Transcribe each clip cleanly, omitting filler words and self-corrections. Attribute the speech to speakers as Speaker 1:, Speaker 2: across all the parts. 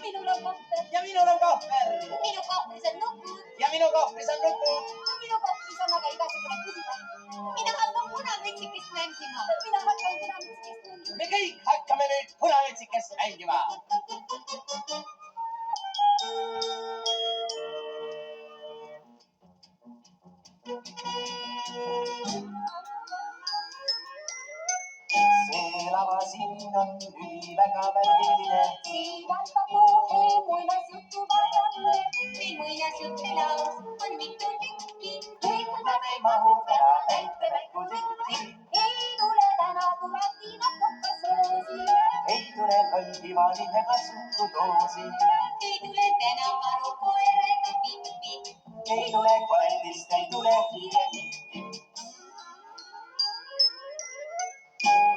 Speaker 1: Minul on kohver.
Speaker 2: Ja minul on kohver.
Speaker 1: Minu kohvris on nukud.
Speaker 2: Ja minu kohvris on nukud.
Speaker 1: Minu kohvris on aga igasugune pudiga. Mina hakkan punamütsikest mängima. Mina hakkan punamütsikest mängima.
Speaker 2: Me kõik hakkame nüüd punamütsikest mängima. See lava siin on väga värviline.
Speaker 1: Siin algab kohe muinasjutuvarane. Meil muinasjutulaus on mitu tükki.
Speaker 2: Kõik nad ei mahu ära näitemängu-tükki.
Speaker 1: Ei tule täna Buratino kokasoosi.
Speaker 2: Ei tule lollivaalid ega suhkrudoosi.
Speaker 1: Ei tule täna karukoer ega Pippi.
Speaker 2: Ei tule koldist, ei tule hiirelikki.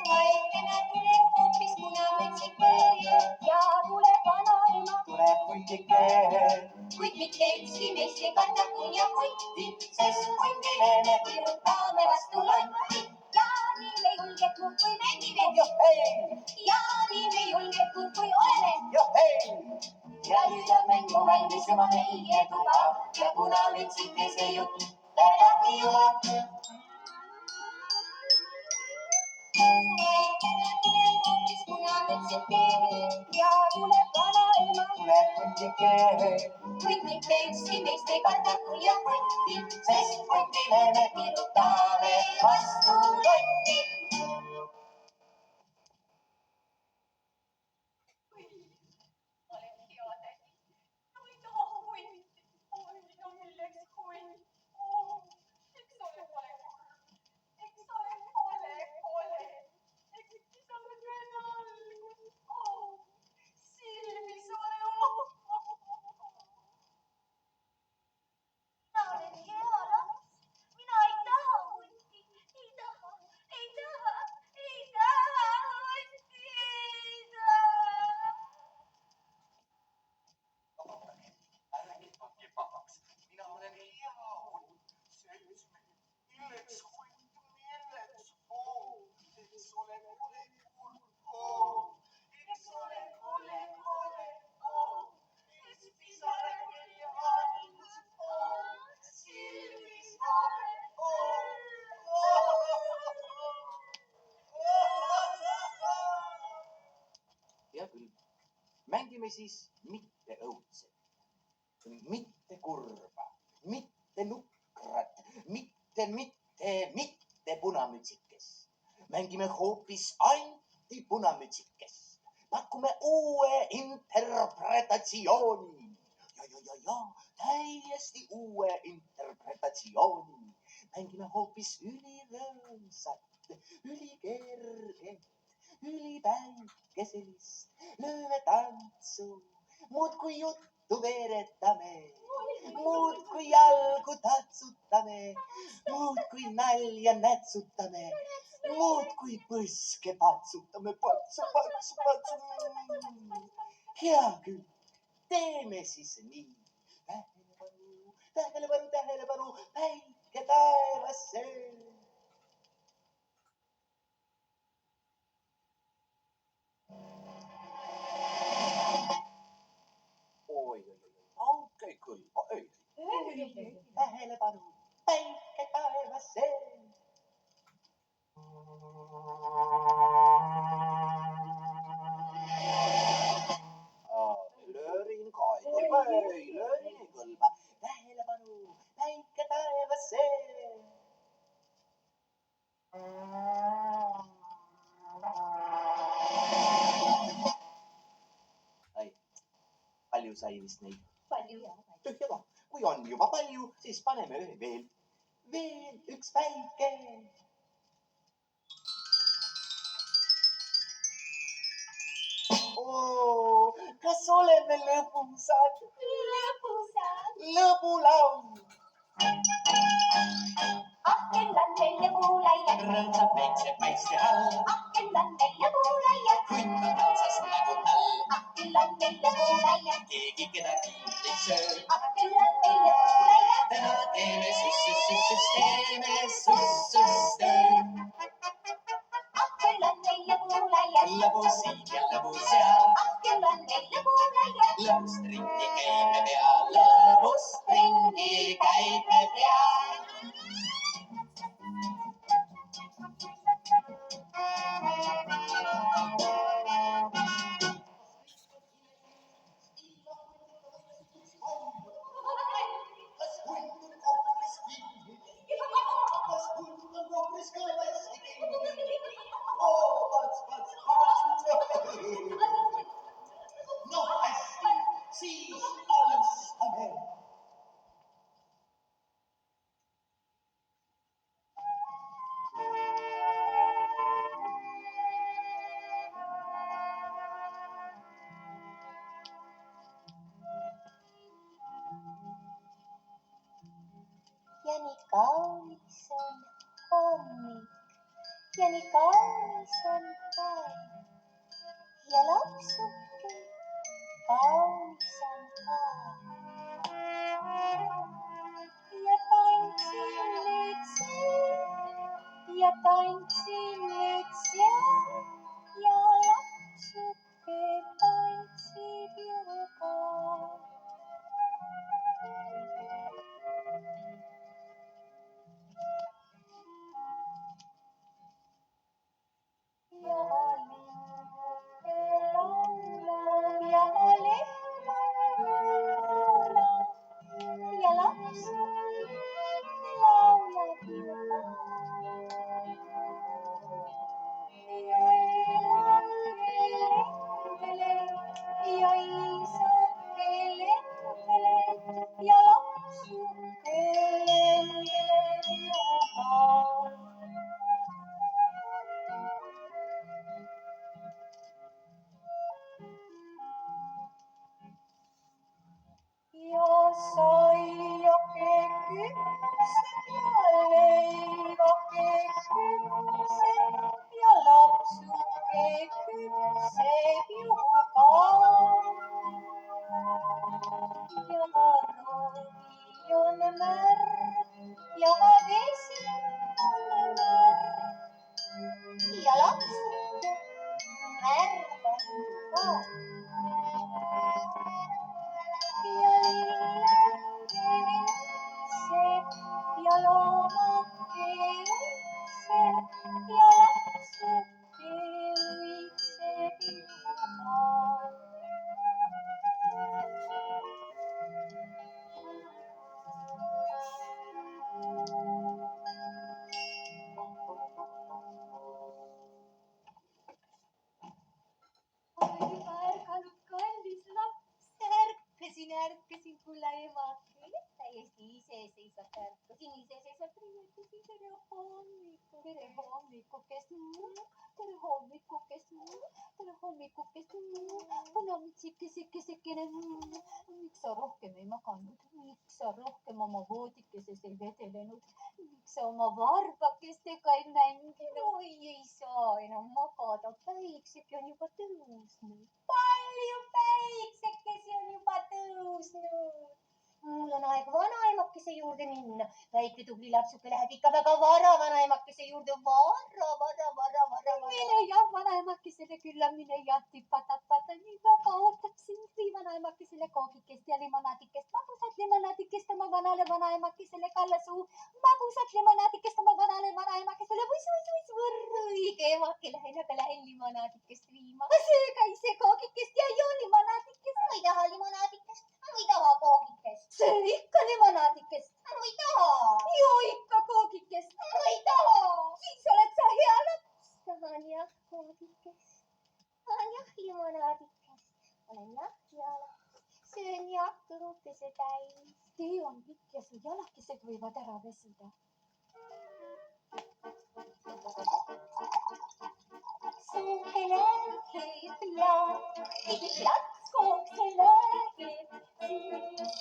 Speaker 1: Vaid täna tuleb hoopis punamütsike ja tuleb vanaema.
Speaker 2: Tuleb hundike.
Speaker 1: Kuid mitte ükski meist ei karda kunjakunti, sest hundile me virutame vastu lonti. Ja nii me julged muudkui mängime.
Speaker 2: Joh hei,
Speaker 1: Ja nii me julged muudkui oleme.
Speaker 2: joh hei.
Speaker 1: Ja nüüd on mängu valmis juba meie tuba ja punamütsikese jutt läheb nii juba. Vaid täna tuleb hoopis punamütsike ja tuleb vanaema.
Speaker 2: Tuleb hundike.
Speaker 1: Kuid mitte ükski meist ei karda kunjakunti, sest hundile me virutame vastu lonti. Olen hea tädi. No ei taha hundi. Oi, no milleks hundi? Eks ole kole kurb. Eks ole kole. Eks isa on veel algus. Silmis ole. Mina olen hea laps. Mina ei taha hundi. Ei taha hundi. Ei taha.
Speaker 2: Ärge pange pahaks. Mina olen hea hund. Selleks milleks hunt, milleks? Eks ole kole kurb. Eks ole kole. Eks pisara meil valgus. Silmis ole. Hea küll. Mängime siis mitte õudset. Mitte kurba, mitte nukrat, mitte punamütsikest. Mängime hoopis antipunamütsikest. Pakume uue interpretatsiooni. Ja, täiesti uue interpretatsiooni. Mängime hoopis ülirõõmsat, ülikerget, ülipäikeselist. Lööme tantsu, muudkui juttu veeretame, muudkui jalgu tatsutame, muudkui nalja nätsutame, muudkui põske patsutame, patsu. Hea küll, teeme siis nii. Tähelepanu, päike taevasse. Oi, auke kõlba, ei. Tähelepanu, päike taevasse. Löörin kaevu, ei kõlba. Tähelepanu, päike taevasse. Palju sai vist neid?
Speaker 1: Palju jah.
Speaker 2: Tühja ta. Kui on juba palju, siis paneme ühe veel. Veel üks päike. Kas olen lõbusad. Lõbulaul.
Speaker 1: Aken on meil lõbulaiad.
Speaker 2: Rõõmsad päitsed paiste all.
Speaker 1: Aken on meil lõbulaiad.
Speaker 2: Hunt on otsas nagu tall.
Speaker 1: Aken on meil lõbulaiad.
Speaker 2: Keegi kedagi ei söö.
Speaker 1: Aken on meil lõbulaiad.
Speaker 2: Täna teeme sus-sus-sus-sus, teeme sus-sus-töö.
Speaker 1: Aken on meil lõbulaiad.
Speaker 2: Lõbus siin ja lõbus seal.
Speaker 1: Aken on meil lõbulaiad.
Speaker 2: Lõbust ringi käime pea, lõbust ringi käime pea. Kas hunt on kohvris kinni? Kas hunt on kohvris kõvasti kinni? Pats. No hästi, siis alustame.
Speaker 1: Ja nii kaunis on hommik ja nii kaunis on päev ja lapsuke kaunis on ka. Ja tantsin nüüd seal ja lapsuke tantsib ju ka. Ja linnuke laulab ja lehmake laulab ja lapsuke laulab ju ka. Ja elake lendele ja isake lendele ja lapsuke lendeleb ju ka. Ja saiake küpseb ja leivake küpseb ja lapsuke küpseb ju ka. Ja roogi on märg ja vesi on märg ja lapsuke märg on ju ka. Ja lilleke litseb ja loomake õitseb ja lapsuke õitseb ju ka. Olen juba ärganud, kallis laps. Ärkasin, kulla emake. Täiesti iseseisvalt riietusin. Tere hommikukest. Punamütsikene. Miks sa rohkem ei maganud? Miks sa rohkem oma voodikeses ei vedelenud? Miks sa oma varbakestega ei mänginud? Oi, ei saa enam magada. Päikseke on juba tõusnud. Palju päiksekesi on juba tõusnud. Mul on aeg vanaemakese juurde minna. Väike tubli lapsuke läheb ikka väga vara vanaemakese juurde. Vara. Mine jah vanaemakesele külla, mine jah tipa-tapata. Nii väga ootab sind või vanaemakesele koogikest ja limonaadikest. Magusat limonaadikest oma vanale vanaemakesele kallasuu. Magusat limonaadikest oma vanale vanaemakesele. Võis. Õige emake, lähen limonaadikest viima. Sööga ise koogikest ja joo limonaadikest. Ma ei taha limonaadikest. Ma ei taha koogikest. Söö ikka limonaadikest. Ma ei taha. Joo ikka koogikest. Ma ei taha. Siis oled sa hea laps. Tahan jah koogikest. Tahan jah limonaadikest. Olen jah hea laps. Söön jah kõhukese täis. Tee on pikk ja su jalakesed võivad ära vesida. Suukele hüüblad, hüüblad koos see läheb, siis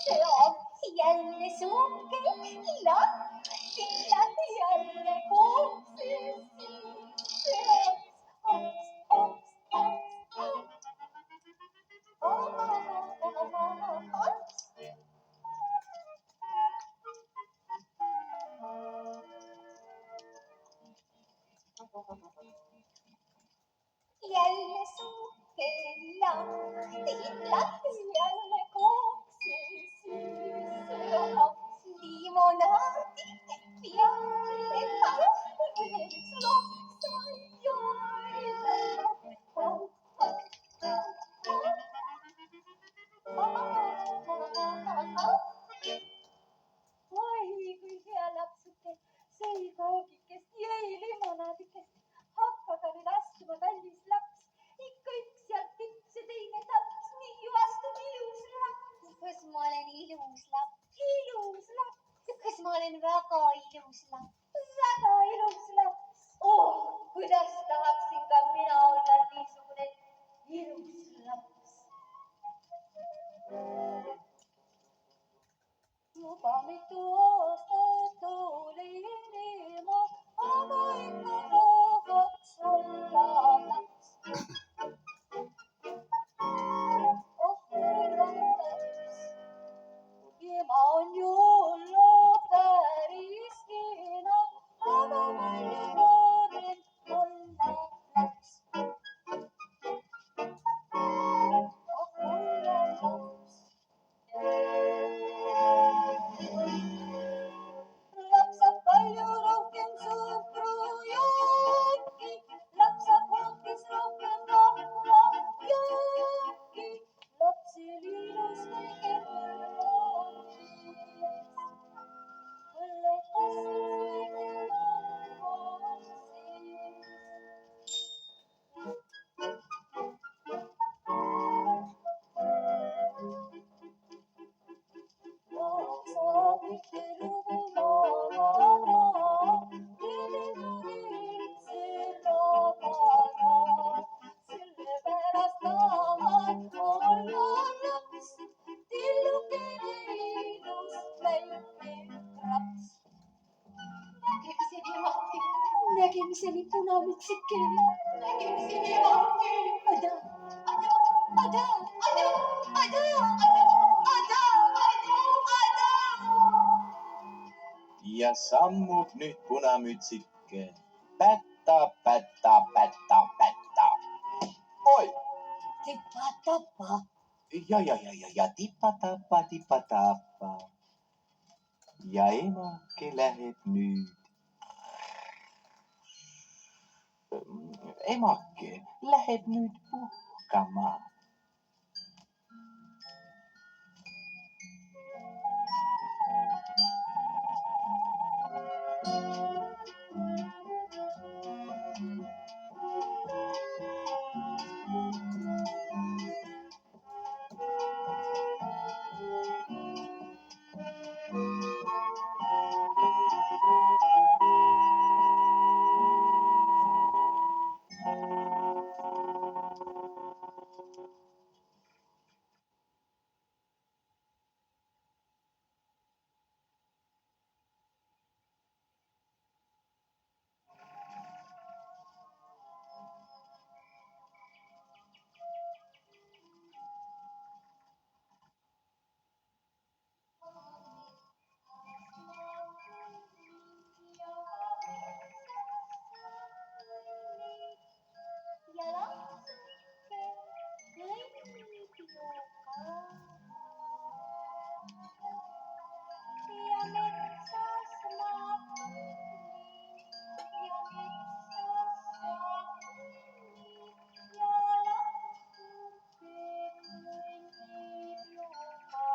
Speaker 1: see on jälle suhke lahti, jälle kookses, siis see ots, ots, ots, ots, ots. Jälle suhke lahti, jälle kookses, siis see on limonaadi peale kartulis loksajaid. Oi, kui hea lapsuke, sõi koogikest, jõi limonaadikest. Hakkaga nüüd astuma, kallis laps. Ikka üks sealt tips ja teine taps. Nii ju astub ilus laps. Kas ma olen ilus laps? Ilus laps. Kas ma olen väga ilus laps? Väga ilus laps. Oh, kuidas tahaksin ka mina olla niisugune ilus laps. Juba mitu aastat olin ma, aga ikka tahaks olla laps. Oh, olla laps. Ema on ju olla päris kena, aga palju parem olla laps. Oh, olla laps. Laps saab palju rohkem sõpru jooki, laps saab hoopis rohkem vahva jooki. Lapsel ilus väike põlv on sees, põletas siis väike põlv on sees. Saab mitte lugu magada, üldse magada. Sellepärast tahan olla laps, tillukene ilus väike kraps. Nägemiseni emake, nägemiseni punamütsike, nägemiseni emake. Ada, ada, ada, ada, ada, ada, ada, ada.
Speaker 2: ja sammub nüüd punamütsike. Päta, päta, päta, päta. Oi!
Speaker 1: Tipa-tapa.
Speaker 2: Ja tipa-tapa. Ja emake läheb nüüd. Emake läheb nüüd puhkama.
Speaker 1: Ja lapsuke kõnnib ju ka. Ja metsas maab kõnnib, ja metsas saab kõnnib, ja lapsuke kõnnib ju ka.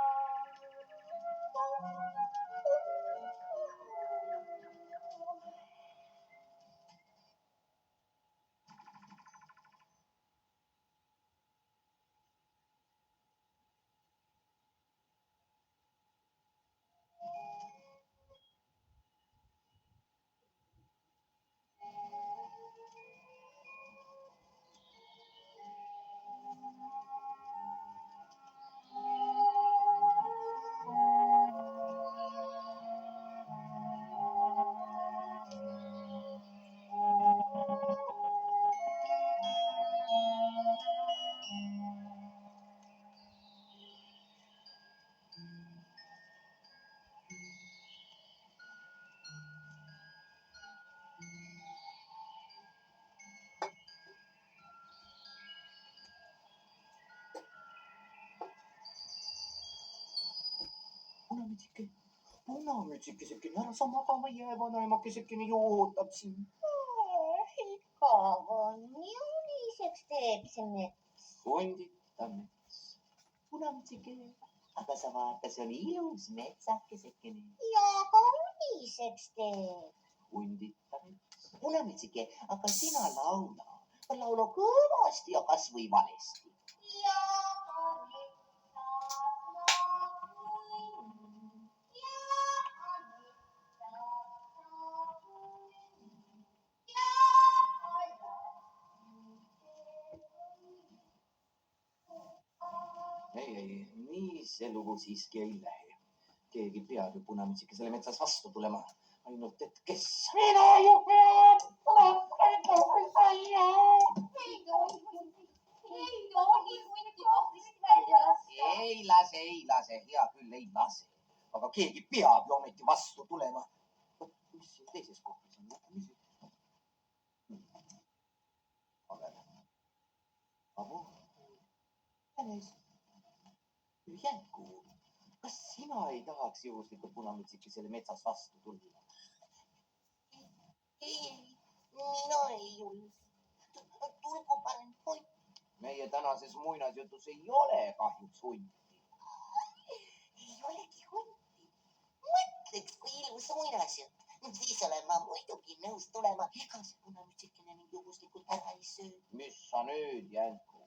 Speaker 2: punamütsikisekene, ära sa magama jää, vanaimakesekene ju ootab sind.
Speaker 3: igav on, nii uniseks teeb see mets.
Speaker 2: Hundita mets, punamütsikene, aga sa vaata, see on ilus metsakesekene.
Speaker 3: ja ka uniseks teeb.
Speaker 2: Hundita mets, punamütsike, aga sina laula. Laula kõvasti ja kasvõi valesti.
Speaker 3: ja ka metsas ma kõnnin. ja ka metsas ma kõnnin. ja ka
Speaker 2: Ei, nii see lugu siiski ei lähe. Keegi peab ju punamütsikesele metsas vastu tulema. Ainult, et kes? Mina ju peab!
Speaker 3: ei tohi hundi kohvrist välja lasta.
Speaker 2: Ei lase, hea küll ei lase. Aga keegi peab ju ometi vastu tulema. Mis siin teises kohvis on? Abu, Jänku, kas sina ei tahaks juhuslikult punamütsikesele metsas vastu tulla?
Speaker 3: ei, mina ei julge. Tulgu parem hunt.
Speaker 2: Meie tänases muinasjutus ei ole kahjuks hunti.
Speaker 3: ei olegi hunti. Mõtleks, kui ilus muinasjutt. Siis olen ma muidugi nõus tulema. Ega see punamütsikene mind juhuslikult ära ei söö.
Speaker 2: Mis sa nüüd, Jänku?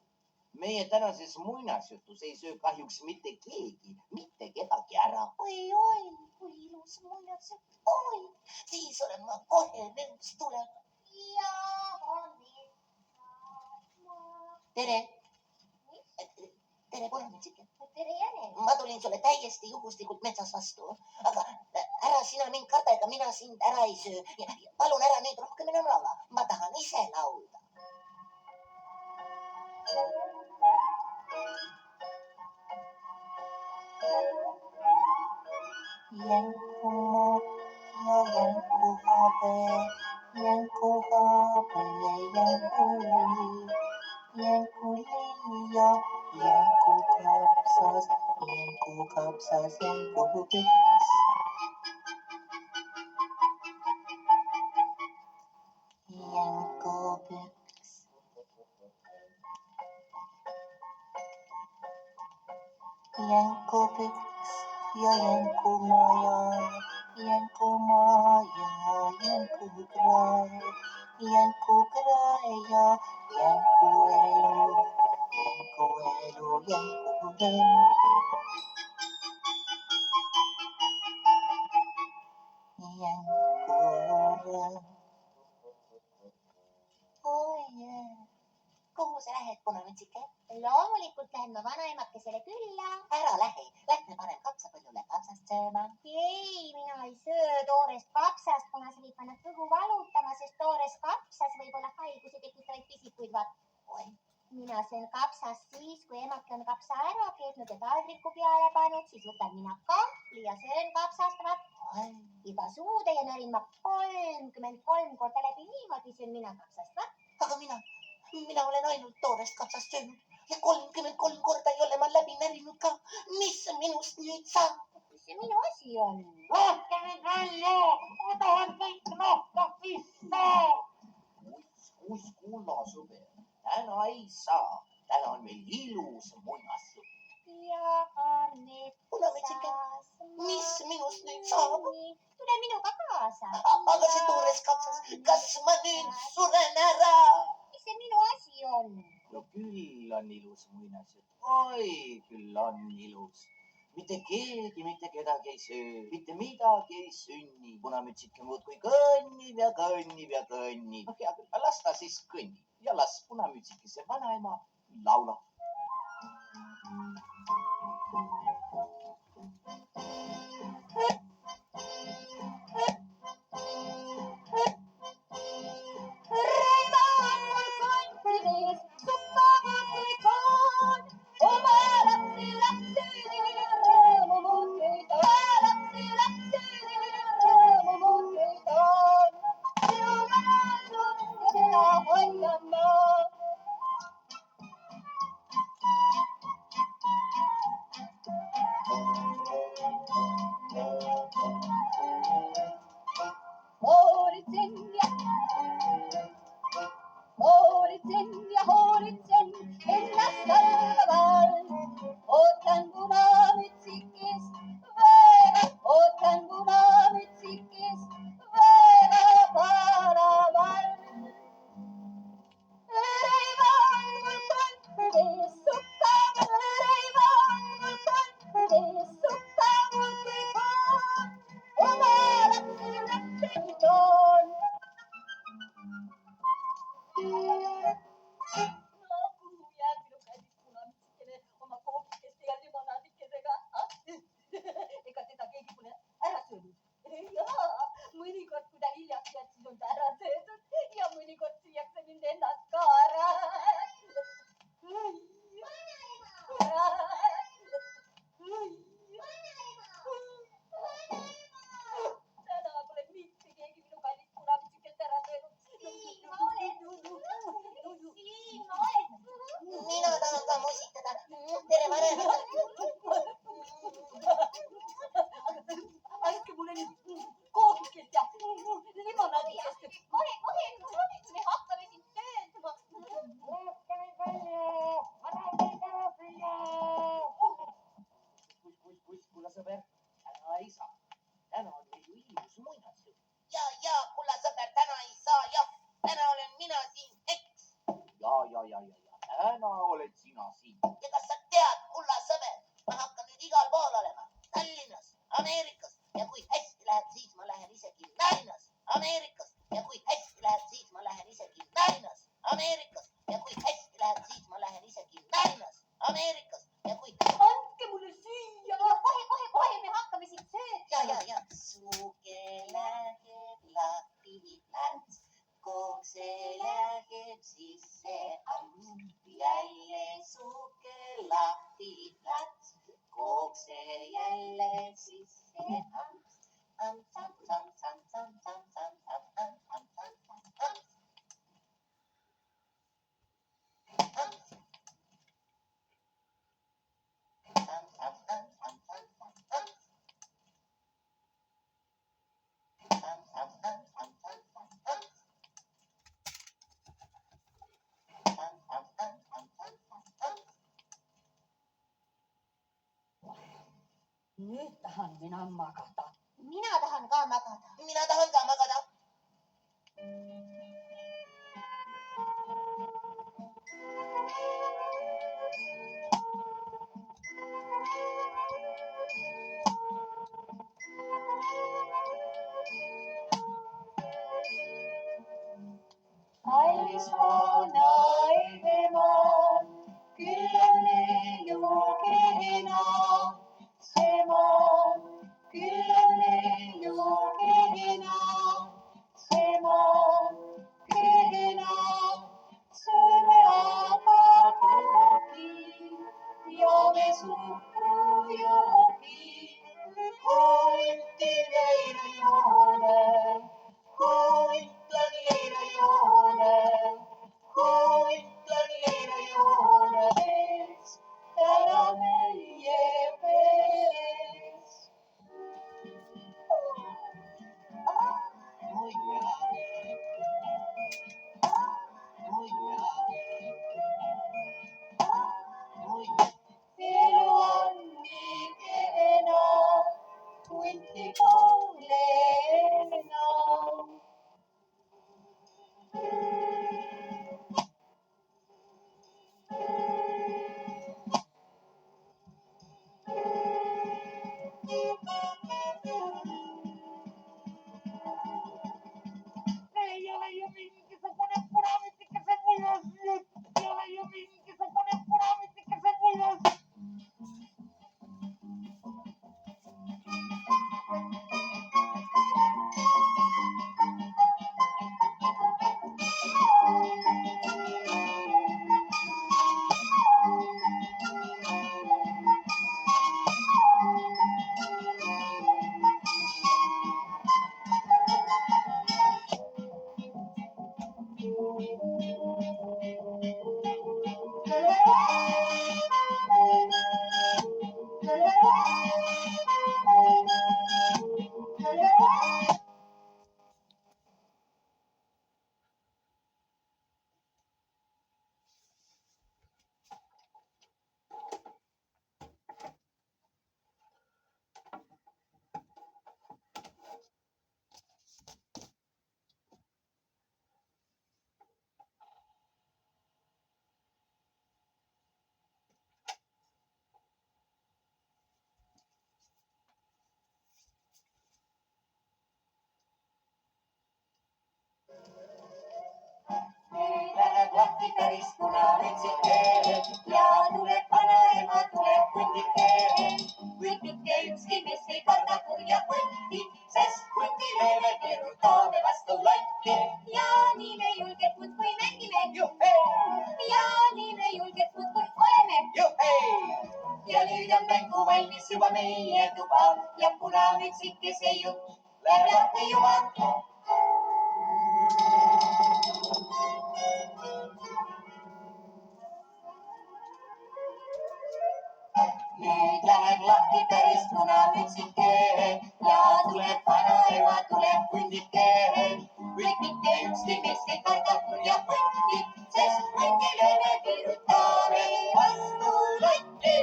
Speaker 2: Meie tänases muinasjutus ei söö kahjuks mitte keegi, mitte kedagi ära.
Speaker 3: oi, kui ilus muinasjutt. oi, siis olen ma kohe nõus tulema. ja tere. Tere, punamütsike. tere, Jane. Ma tulin sulle täiesti juhuslikult metsas vastu. Aga ära sina mind karda, ega mina sind ära ei söö. Palun ära nüüd rohkem enam laula. Ma tahan ise laulda. Jänku ja jänku habe, jänku habe, jänku lii. Jänku lii ja jänku kapsas, jänku kapsas, jänku peks. Jänku peks. Jänku peks ja jänku maja, jänku maja, jänku krae ja jänku elu, jänku rõõm. Jänku rõõm. Oh yeah. Kuhu sa lähed, punamütsike? Loomulikult lähen ma vanaemakesele külla. Ära lähe, lähme parem kapsapõllule kapsast sööma. ei, mina ei söö toorest kapsast, kuna see võib panna kõhu valutama, sest toores kapsas võib olla haigusi tekitavaid pisikuid. Mina söön kapsast siis, kui emake on kapsa ära keetnud ja taldriku peale pannud, siis võtan mina kampli ja söön kapsast. Iga suude närin ma 33 korda läbi, niimoodi söön mina kapsast. Aga mina olen ainult toorest kapsast söönud ja 33 korda ei ole ma läbi närinud ka. Mis minust nüüd saab? Mis see minu asi on? Lahke mind välja, ma tahan kõik nahka pista.
Speaker 2: Kulla sõber, täna ei saa. Täna on meil ilus muinasjutt.
Speaker 3: Ja metsas. Mis minust nüüd saab? Tule minuga kaasa. Aga see toores kapsas, kas ma nüüd suren ära? Mis see minu asi on?
Speaker 2: No küll on ilus muinasjutt. Oi, küll on ilus. Mitte keegi mitte kedagi ei söö, mitte midagi ei sünni. Punamütsike muudkui kõnnib ja kõnnib ja kõnnib. No hea küll, las ta siis kõnnib ja las punamütsikese vanaema laulab.
Speaker 3: vanemad.
Speaker 1: andke mulle nüüd kookikest ja limonaadikest.
Speaker 3: kohe, me hakkame siin töötama.
Speaker 2: kulla sõber, täna ei saa. Täna on meil ju ilus muinasjutt.
Speaker 3: Ja, kulla sõber, täna ei saa, jah. Täna olen mina siin, eks.
Speaker 2: Ja. Täna oled sina siin.
Speaker 3: Ja kas sa tead, kulla sõber, ma hakkan nüüd igal pool olema. Tallinnas, Ameerikas ja kui hästi läheb, siis ma lähen isegi Tallinnas, Ameerikas ja kui hästi läheb, siis ma lähen isegi Tallinnas, Ameerikas ja kui hästi läheb, siis ma lähen isegi Tallinnas, Ameerikas ja kui...
Speaker 1: andke mulle süüa.
Speaker 3: Kohe, me hakkame siin sööma. Ja. Suuke läheb lahti plats, kookse läheb sisse amps. Jälle suuke lahti plats, kookse jälle sisse amps. Amps.
Speaker 1: Nüüd tahan mina magada.
Speaker 3: Mina tahan ka magada.
Speaker 1: Kallis vanaemaa, küll on elu kena. See maa, küll on elu kena. See maa, kena. Sööme aga kooki, joome suhkrujooki. Hunti leinajoone, hunt on leinajoone, hunt on leinajoone ees, täna meie peres. Elu on nii kena, hunti pole enam. Ei ole ju mingisugune punamüttikese muinasjutt. Ei ole ju mingisugune punamüttikese muinasjutt. Läheb lahti päris punamütsike ja tuleb vanaema, tuleb hundike. Hundike ükski mees ei karda kurja hunti, sest hundile me virutame vastu lonti. Ja nii me julged muudkui mängime. Ja nii me julged muudkui oleme. Ja nüüd on mängu valmis juba meie tuba ja punamütsikese jutt läheb lahti juba.
Speaker 2: nüüd läheb lahti päris punamütsike ja tuleb vanaema, tuleb hundike. kuid mitte ükski meist ei kardatud ja hundi, sest hundile me virutame vastu lotti.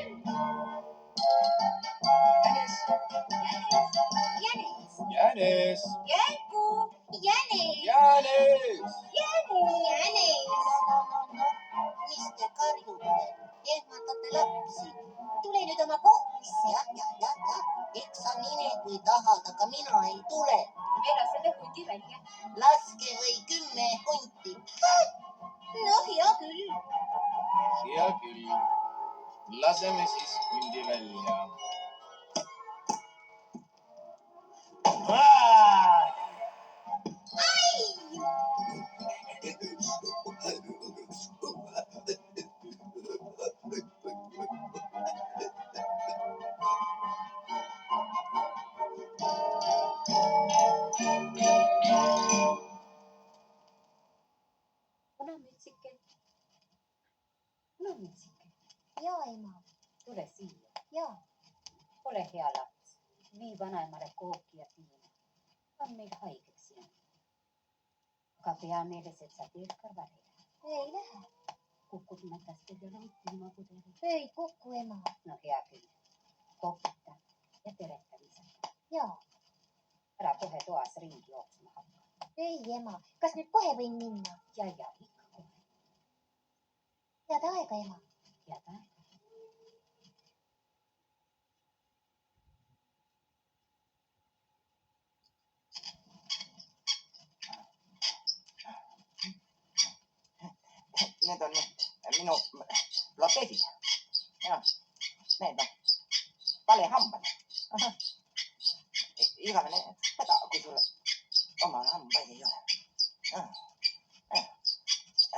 Speaker 3: Jänes.
Speaker 4: Jänes,
Speaker 3: Jänku. Jänes.
Speaker 4: Jänes.
Speaker 3: Jänes. Mis te karjute? Ehmatate lapsi. Tule nüüd oma kohvisse. jah. Eks sa minegi tahad, aga mina ei tule.
Speaker 1: Me laseme hundi välja.
Speaker 3: Laske või 10 hunti. No hea küll.
Speaker 4: Hea küll. Laseme siis hundi välja.
Speaker 5: Punamütsike. Punamütsike,
Speaker 3: Jaa, ema.
Speaker 5: tule siia.
Speaker 3: Jaa.
Speaker 5: Ole hea laps. Vii vanaemale kooki ja piima. On meil haigeks jäänud. Aga pea meeles, et sa teed kõrvale ei lähe.
Speaker 3: Ei lähe.
Speaker 5: Kukud mätastel ja laud piimapudelid.
Speaker 3: Ei kuku, ema.
Speaker 5: No hea küll. Kopita ja tereta visata.
Speaker 3: Jaa.
Speaker 5: Ära kohe toas ringi jooksma hakka.
Speaker 3: Ei, ema. Kas nüüd kohe võin minna?
Speaker 5: Ja ikka kohe.
Speaker 3: Head aega, ema.
Speaker 5: Head aega.
Speaker 2: Need on minu proteesid. Ja, need on valehambad. Igavene häda, kui sul oma hambaid ei ole.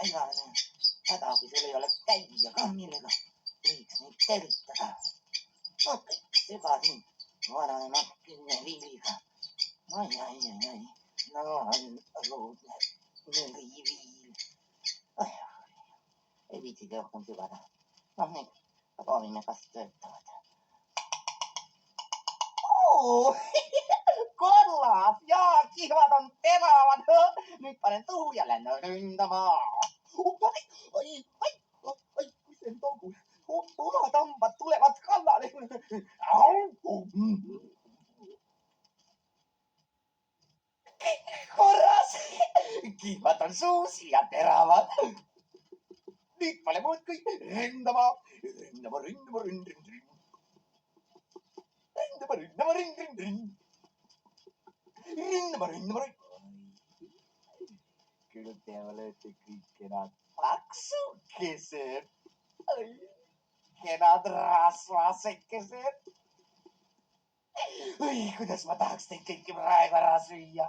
Speaker 2: Igavene häda, kui sul ei ole käia ka, millega võiks neid tervitada. No kõik segasin vanaema 10 viiliga. Ai. No on õudne viil. Ei viitsigi rohkem sügada. Noh, nüüd proovime, kas töötavad. Korlas! Jaa, kihvad on teravad. Nüüd panen suhu ja lähen ründama. Ai, kus see nüüd on? Omad hambad tulevad kallale. Korras! Kihvad on suus ja teravad. Nüüd pole muud kui ründama. Ründama. Küll te olete kõik kenad paksukesed. Kenad rasvasekesed. Oi, kuidas ma tahaks teid kõiki praegu ära süüa.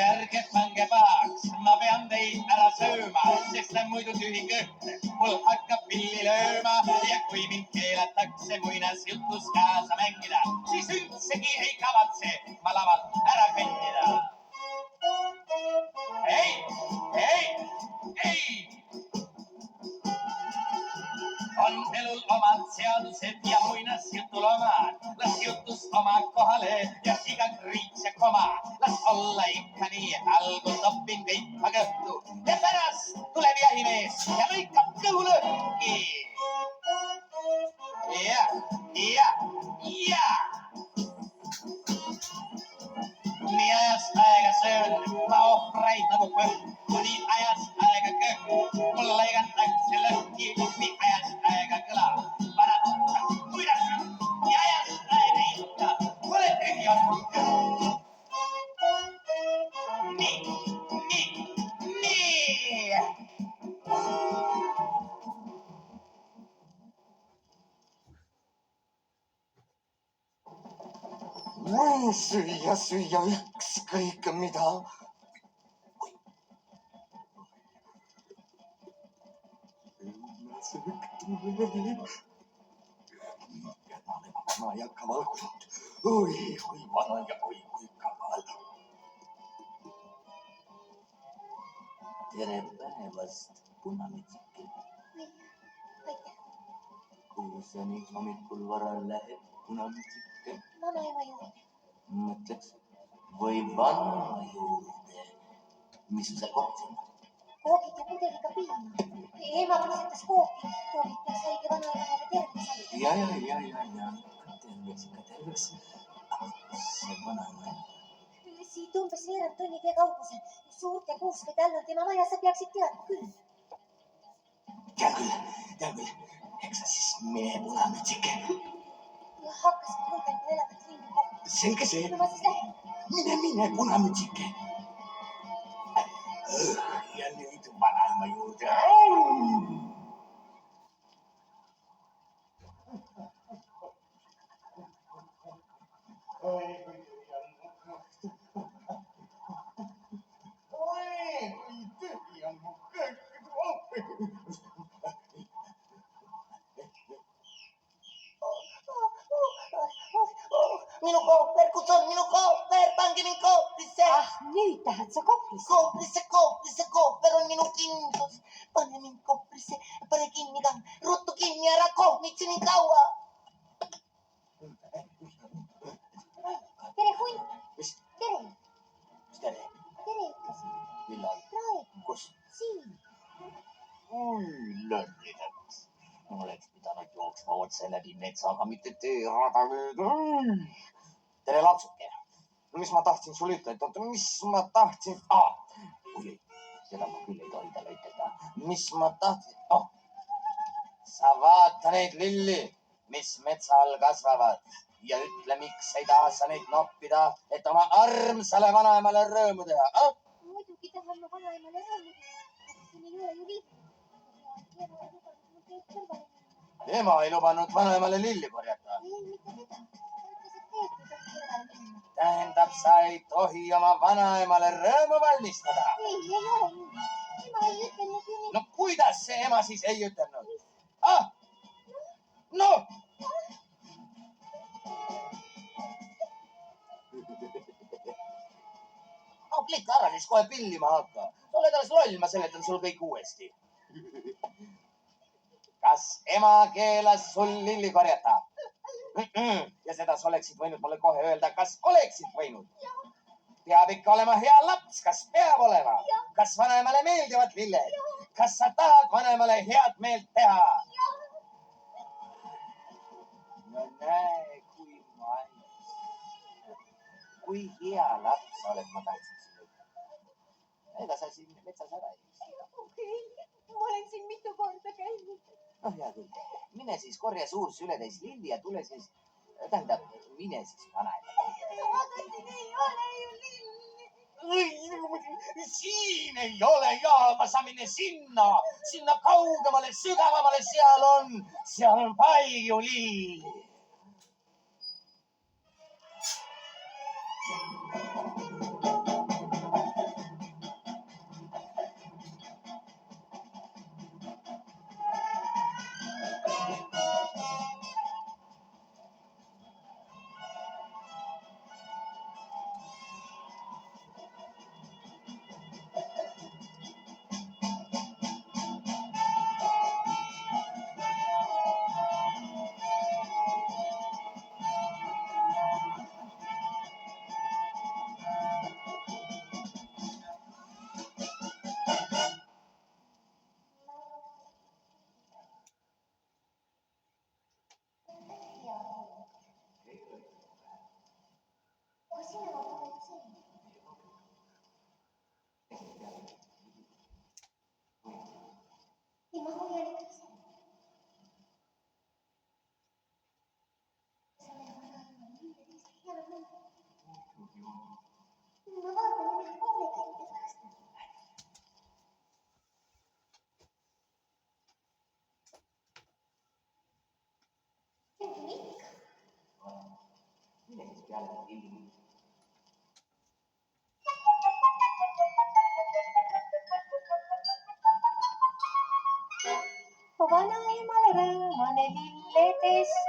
Speaker 4: Ärge pange pahaks, ma pean teid ära sööma, sest on muidu tühi kõht. Mul hakkab pilli lööma ja kui mind keelatakse muinasjutus kaasa mängida, siis üldsegi ei kavatse ma lavalt ära kõndida. Ei! On elul omad seadused ja muinasjutul omad. Las jutus oma kohale ja iga kriits ja koma. Las olla ikka nii, algul toppin kõik ma kõhtu. Ja pärast tuleb jahimees ja lõikab kõhu lõhki. Ja. Nii ajast aega söön, ma ohvraid nagu põld. Kuni ajast aega kõhk, mul lõigatakse lõhki. Nii ajast aega kõla, vana tuttav, kuidas nii ajast aega ikka, pole tühi on mul kõhk. Nii.
Speaker 2: Süüa ükskõik mida. Söök tuleb. Vana ei hakka valgusut. Oi, vana ja oi, kui kaval. tere päevast, punamütsike.
Speaker 3: aitäh.
Speaker 2: Kuhu sa nii hommikul vara lähed, punamütsike?
Speaker 3: Vanaema juurde.
Speaker 2: Mõtleks või vanaema juurde. Mis sul seal kohas on?
Speaker 3: Koogid ja pudeliga piima. Ema pusetas kooki. Koogid peaks haige vanaemale terveks saada.
Speaker 2: Ja. Terveks ikka terveks. Kus see vanaema on?
Speaker 3: Siit umbes veerand tunni tee kaugusel. Suurte kuuskede all on tema maja, sa peaksid teadma küll.
Speaker 2: Tean küll. Eks sa siis mine, punamütsike.
Speaker 3: Ja hakkasid kulgema elavat ringi kohta.
Speaker 2: Selge see.
Speaker 3: No ma siis lähen.
Speaker 2: Mine, punamütsike. Ja nüüd vanaema juurde.
Speaker 3: Minu kooper, kus on minu kooper? Pange mind kooprisse.
Speaker 5: Nüüd tahad sa kohvrisse?
Speaker 3: Kooper on minu kindlus. Pane mind kooprisse, pane kinni ka. Ruttu kinni, ära kohmitse nii kaua. Tere, hunt.
Speaker 2: Mis
Speaker 3: Tere.
Speaker 2: tere?
Speaker 3: Tere ütlesin.
Speaker 2: Millal?
Speaker 3: Praegu.
Speaker 2: Kus?
Speaker 3: Siin.
Speaker 2: Lollides. Oleks pidanud jooksma otse läbi metsa, aga mitte teerada mööda. Tere, lapsuke. Mis ma tahtsin sulle ütelda? Oota, mis ma tahtsin? Oi, seda ma küll ei tohi talle ütelda. Mis ma tahtsin? Sa vaata neid lilli, mis metsa all kasvavad ja ütle, miks ei taha sa neid noppida, et oma armsale vanaemale rõõmu teha.
Speaker 3: Muidugi tahan ma vanaemale rõõmu teha. Siin ei ole ju liiga.
Speaker 2: Ema ei lubanud vanaemale lilli korjata.
Speaker 3: Ei, mitte seda. Ta ütles, et teed ei tohi kõrvale minna.
Speaker 2: Tähendab, sa ei tohi oma vanaemale rõõmu valmistada.
Speaker 3: Ei ole nii. Ema ei ütelnud ju nii.
Speaker 2: No kuidas see ema siis ei ütelnud? No! Plika ära, siis kohe pillima hakka. Sa oled alles loll, ma seletan sul kõik uuesti. Kas ema keelas sul lilli korjata? Ja seda sa oleksid võinud mulle kohe öelda. Kas oleksid võinud? Peab ikka olema hea laps. Kas peab olema? Kas vanaemale meeldivad lilled? Kas sa tahad vanaemale head meelt teha? No näe, kui mainis. Kui hea laps sa oled, ma tahtsin sulle ütelda. Ega sa siin metsas ära ei istu.
Speaker 3: Okei, ma olen siin mitu korda käinud.
Speaker 2: Noh, hea küll. Mine siis korja suur sületäis lilli ja tule siis, tähendab, mine siis vanaema.
Speaker 3: Aga siin ei ole ju lilli.
Speaker 2: Siin ei ole jaama, sa mine sinna kaugemale, sügavamale, seal on palju lilli.
Speaker 3: Aga sina oled see. Ja ma hoian ikka ise. Selle vanaema lilleteist hea mõte. Ma vaatan, mis poole kätte päästab. See on küll ikka.
Speaker 2: Mine siis peale lilli.
Speaker 3: Vanaemale rõõmane lilledest,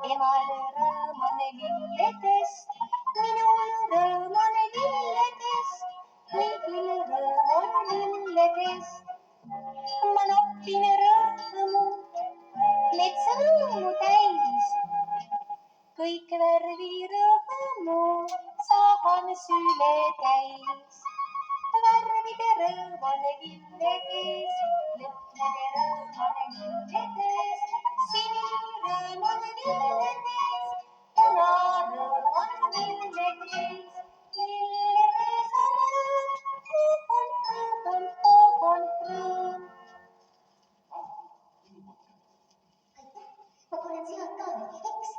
Speaker 3: emale rõõmane lilledest, minule rõõmane lilledest. kõigil rõõm on lilledest. Ma noppin rõõmu, metsa rõõmu täis. Kõik värvi rõõmu saahan süle täis. Värvide rõõm on lilledes, lõhnade rõõm on lilledes, sinirõõm on lilledes, punarõõm on lilledes. Lilledes on rõõm, rõõm. Ma panen sealt ka mingi eks.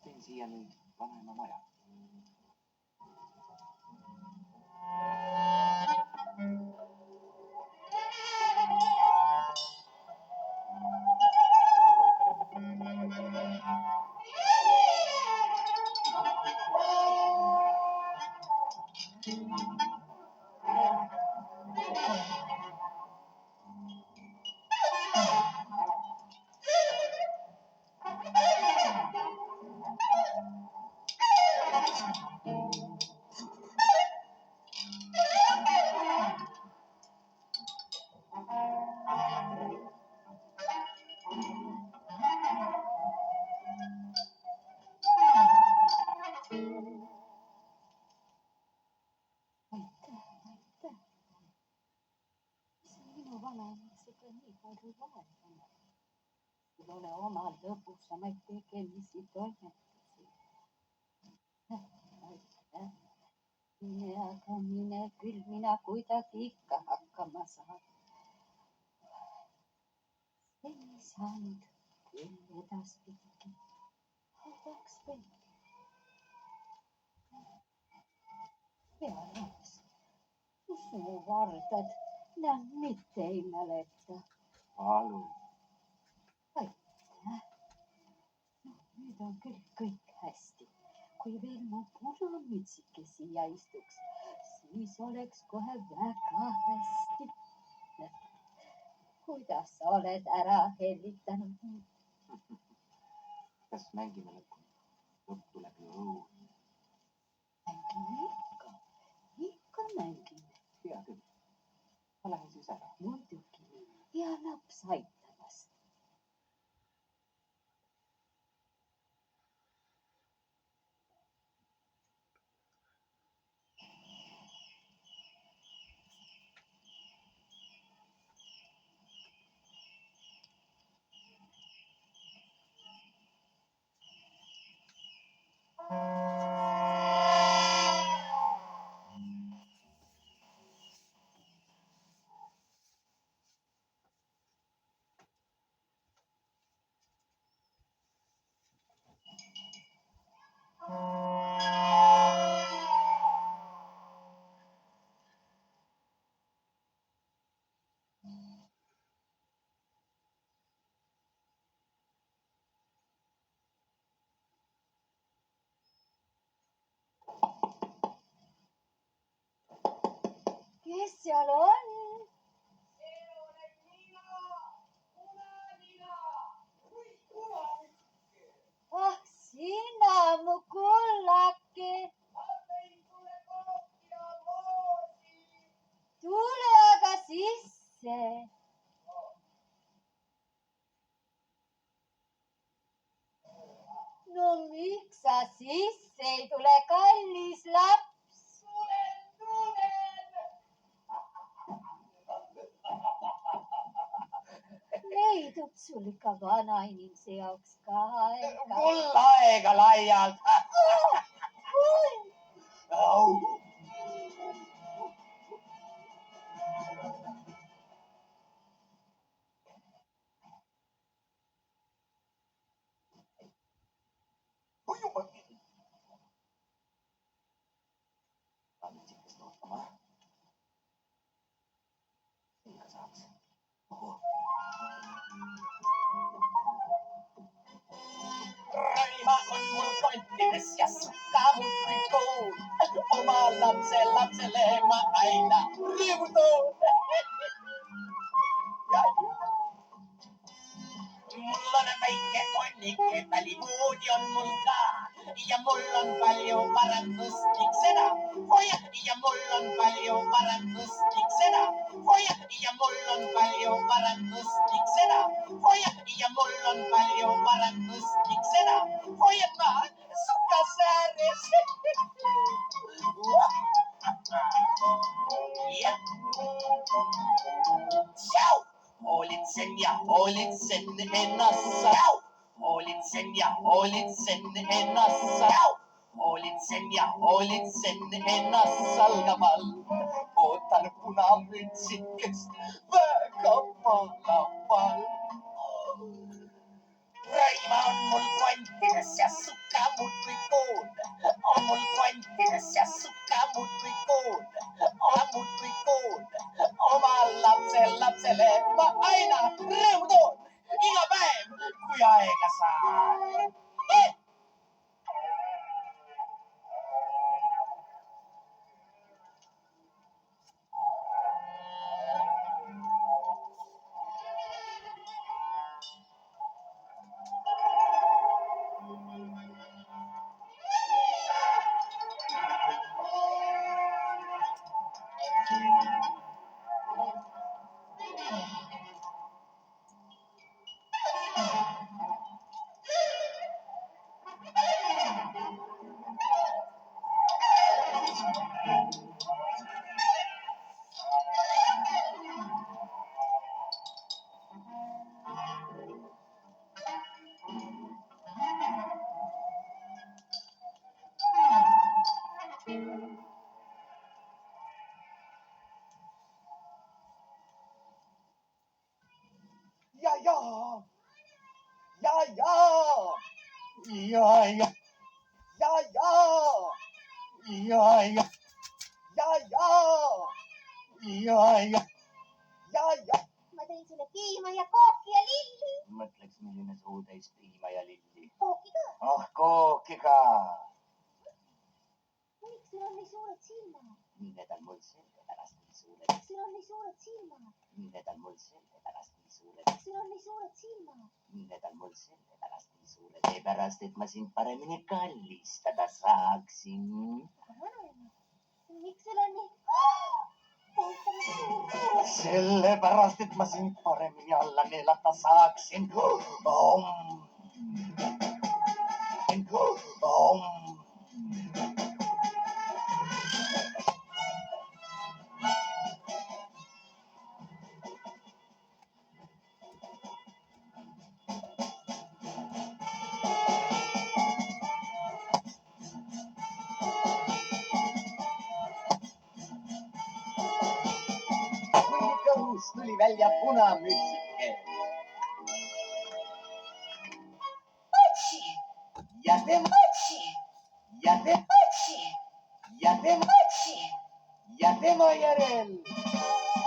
Speaker 2: Teen siia nüüd vanaema maja.
Speaker 5: Aitäh. See minu vanaema seda nii palju vaeva. Sul ole oma lõbusamaid tegemisi toimetusi. Aitäh. Mine, aga mine küll, mina kuidagi ikka hakkama saan. See ei saanud küll edaspidi. Hakkaks veel. hea laps, su suuvardad näe mitte ei mäleta.
Speaker 2: palun.
Speaker 5: Aitäh. Nüüd on küll kõik hästi. Kui veel mu punamütsike siia istuks, siis oleks kohe väga hästi. Kuidas sa oled ära hellitanud?
Speaker 2: Kas mängime lõpuni? Lõpp tuleb ju õudne.
Speaker 5: Mängime ikka mängime.
Speaker 2: Hea küll. Ma lähen siis ära.
Speaker 5: Muidugi, hea laps aitamast. Kes seal on?
Speaker 1: See olen mina, Punanina. Oi, punamütske.
Speaker 5: Ah, sina mu kullake.
Speaker 1: Ei tule kohvi ja moosi.
Speaker 5: Tule aga sisse. No miks sa sisse ei tule, kallis laps?
Speaker 1: Tulen.
Speaker 5: Leidub sul ikka vanainimese jaoks ka aega.
Speaker 4: Mul aega laialt. Au. Oi jumal.
Speaker 2: Pean nüüd sikest ootama. Ikka saaks.
Speaker 4: Raima on mul kontides ja sukamudrikoon. Oma lapsele ma aina rõõmutoon. Mul on väike konnike, välivoodi on mul ka ja mul on palju paranduslik seda. Hoia ja mul on palju paranduslik seda. Hoia ja mul on palju paranduslik seda. Hoia ja mul on palju paranduslik seda. Hoian ma sukas ääres. Jah. Tšau! Hoolitsen ja hoolitsen ennast. Hoolitsen ja hoolitsen ennast. Hoolitsen ja hoolitsen ennast salgamal. Ootan punamütsikest väga palaval. Raima on mul kontides ja sukamudrikoon. On mul kontides ja sukamudrikoon. Mudrikoon. Oma lapsele ma aina rõõmu toon. Iga päev, kui aega saan. Ja. Ja.
Speaker 3: Ma tõin sulle piima ja kooki ja lilli.
Speaker 2: Mõtleks, milline suu täis piima ja lilli.
Speaker 3: Kooki ka.
Speaker 2: Ah, kooki ka.
Speaker 3: Miks sul on nii suured silmad?
Speaker 2: Need on mul sellepärast nii suured.
Speaker 3: Miks sul on nii suured silmad?
Speaker 2: Need on mul sellepärast nii suured.
Speaker 3: Miks sul on nii suured silmad?
Speaker 2: Need on mul sellepärast nii suured. Seepärast, et ma sind paremini kallistada saaksin.
Speaker 3: Aga vanaema, miks sul on nii...
Speaker 2: Sellepärast, et ma sind paremini alla neelata saaksin. Kui kõhus tuli välja punamütsike. Ja tema järel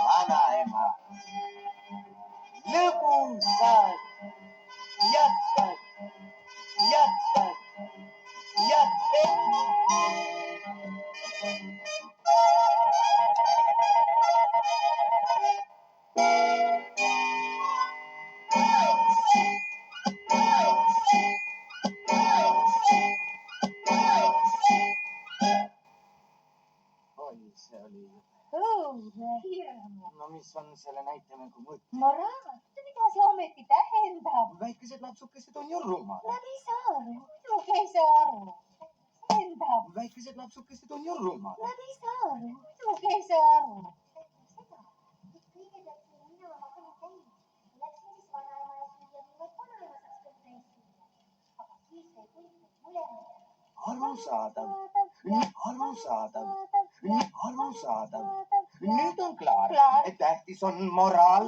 Speaker 2: vanaema. Lõbusad jätkad. Oi, see oli...
Speaker 5: õudne hirm.
Speaker 2: No mis on selle näitemängu mõte?
Speaker 5: Moraal, mida see ometi tähendab?
Speaker 2: Väikesed lapsukesed on ju rumalad.
Speaker 5: Nad ei saa aru, muidugi ei saa aru. Tähendab,
Speaker 2: Väikesed lapsukesed on ju rumalad.
Speaker 5: nad ei saa aru, muidugi ei saa aru.
Speaker 3: Kõigepealt tulin mina oma kõni täis. Läksin siis vanaemale süüa, nii et vanaema saaks kõik täis süüa. Aga siis ei kuulnud mulle.
Speaker 2: Arusaadav. Nüüd on klaar. Tähtis on moraal.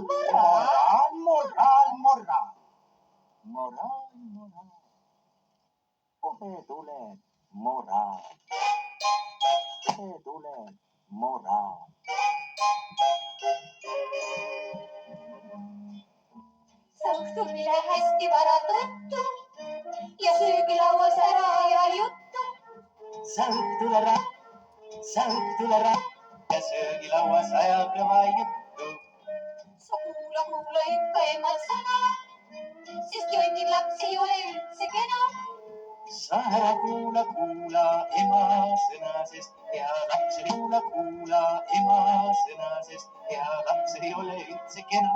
Speaker 2: Kohe tuleb moraal.
Speaker 5: see õhtul mine hästi vara tuttu ja söögilauas ära ja juttu.
Speaker 2: Sa õhtul ära ja söögilauas aja kõva juttu.
Speaker 5: sa kuula ikka ema sõna, sest jonnid laps ei ole üldse kena.
Speaker 2: Sa ära kuula ema sõna, sest hea laps ei kuula ema sõna, sest hea laps ei ole üldse kena.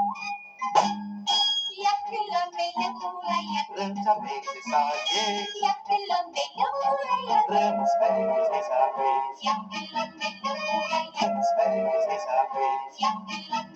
Speaker 5: jah, küll on meil ja kuulajad,
Speaker 2: Rõõmsa meelse saage,
Speaker 5: jah, küll on meil ja kuulajad,
Speaker 2: rõõmus päris ei saa vees,
Speaker 5: jah, küll on meil ja kuulajad,
Speaker 2: rõõmus päris ei saa vees.
Speaker 5: jah, küll on